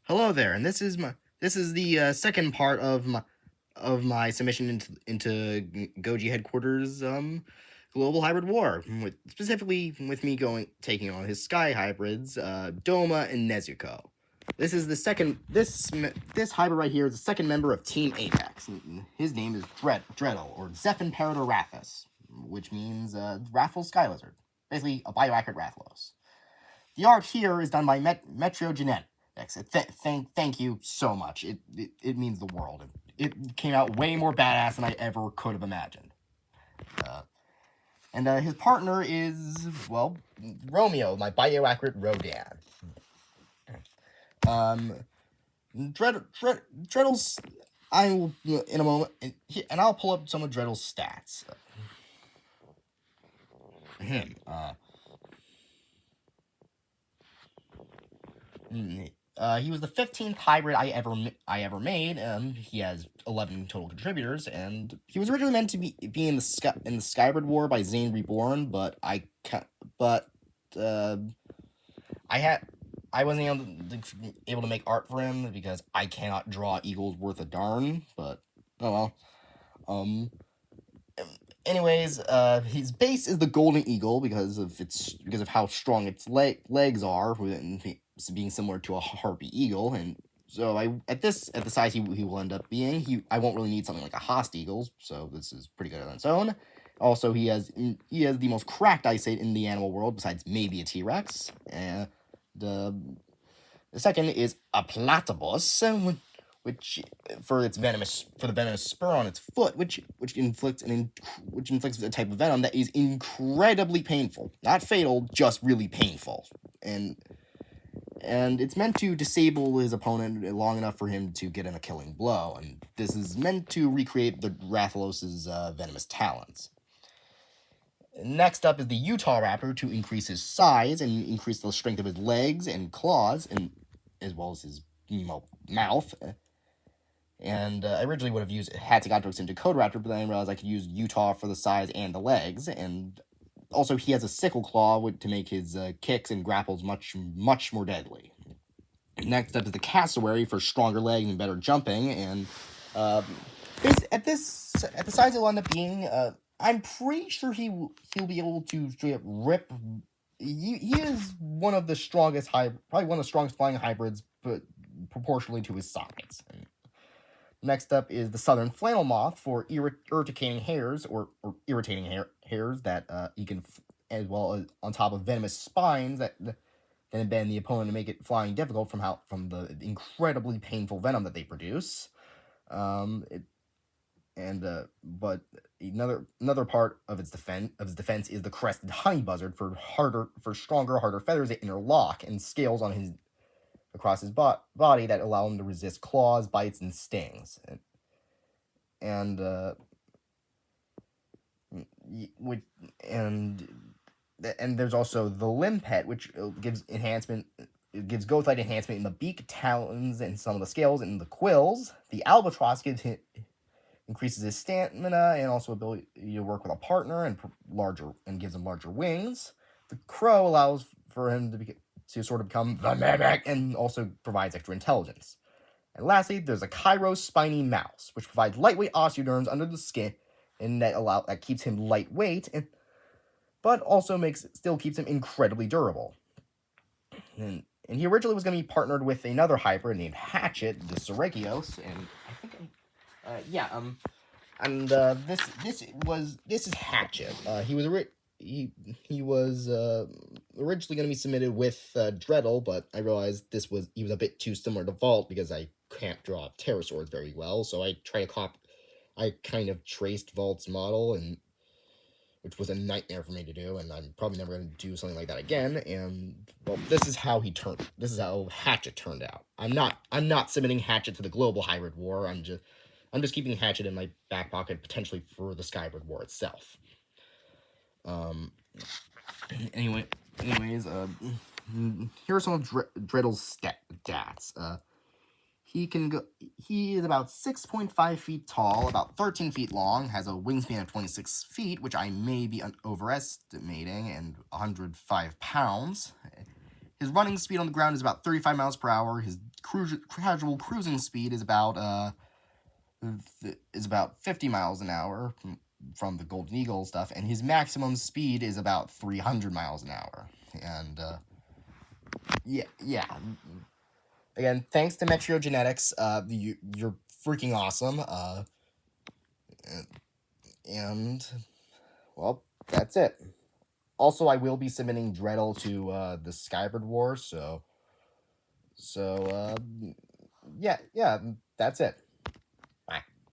Hello there, and this is the second part of my submission into GojiHeadquarters global hybrid war, specifically with me taking on his sky hybrids, Doma and Nezuko. This is the second. This hybrid right here is the second member of Team Apex. His name is Dreadel, or Zephyr Imperator Rathas, which means wrathful sky lizard, basically a bioaccurate Rathalos. The art here is done by Metro Genetics. Thank you so much. It means the world. It came out way more badass than I ever could have imagined. And his partner is, well, Romeo, my bioaccurate Rodan. Dreadel's, I will, in a moment, and I'll pull up some of Dreadel's stats. He was the 15th hybrid I ever made. He has 11 total contributors, and he was originally meant to be in the Skybird War by Zane Reborn, but I wasn't able to make art for him because I cannot draw eagles worth a darn. But oh well. Anyways, his base is the golden eagle because of how strong its legs are, being similar to a harpy eagle, and so at the size he will end up being, I won't really need something like a Host eagle, so this is pretty good on its own. Also, he has the most cracked eyesight in the animal world, besides maybe a T-Rex. The second is a platypus, which for the venomous spur on its foot, which inflicts a type of venom that is incredibly painful, not fatal, just really painful, and it's meant to disable his opponent long enough for him to get in a killing blow, and this is meant to recreate the Rathalos' venomous talons. Next up is the Utah Raptor to increase his size and increase the strength of his legs and claws, and as well as his mouth. And I originally would have used Hatchet into Code Raptor, but then I realized I could use Utah for the size and the legs, and also he has a sickle claw to make his kicks and grapples much more deadly. Next up is the Cassowary for stronger legs and better jumping, and at the size it'll end up being, I'm pretty sure he'll be able to straight up rip. He is one of the strongest probably one of the strongest flying hybrids, but proportionally to his size. Next up is the Southern Flannel Moth for irritating hairs or irritating hairs that he can, as well as on top of venomous spines that bend the opponent to make it flying difficult from the incredibly painful venom that they produce. But another part of its defense is the crested honey buzzard for stronger, harder feathers that interlock and scales across his body that allow him to resist claws, bites, and stings. And there's also the Limpet, which gives enhancement. It gives Gothite enhancement in the beak, talons, and some of the scales, and the quills. The Albatross increases his stamina and also ability to work with a partner and gives him larger wings. The Crow allows for him to sort of become the mimic and also provides extra intelligence. And lastly, there's a Kairos spiny mouse, which provides lightweight osteoderms under the skin, and that keeps him lightweight, but also still keeps him incredibly durable. And he originally was going to be partnered with another hybrid named Hatchet, the Seregios, and I think this is Hatchet. He was originally going to be submitted with Dreadel, but I realized he was a bit too similar to Vault because I can't draw pterosaurs very well, so I kind of traced Vault's model, which was a nightmare for me to do, and I'm probably never going to do something like that again. And well, this is how Hatchet turned out. I'm not submitting Hatchet to the global hybrid war. I'm just keeping Hatchet in my back pocket, potentially for the Skybird War itself. Anyways, here are some of Dreadel's stats. He is about 6.5 feet tall, about 13 feet long, has a wingspan of 26 feet, which I may be overestimating, and 105 pounds. His running speed on the ground is about 35 miles per hour. His casual cruising speed is about 50 miles an hour from the Golden Eagle stuff, and his maximum speed is about 300 miles an hour. And yeah. Again, thanks to Metro Genetics, you're freaking awesome. And well, that's it. Also, I will be submitting Dreadel to the Skybird War, so yeah, that's it.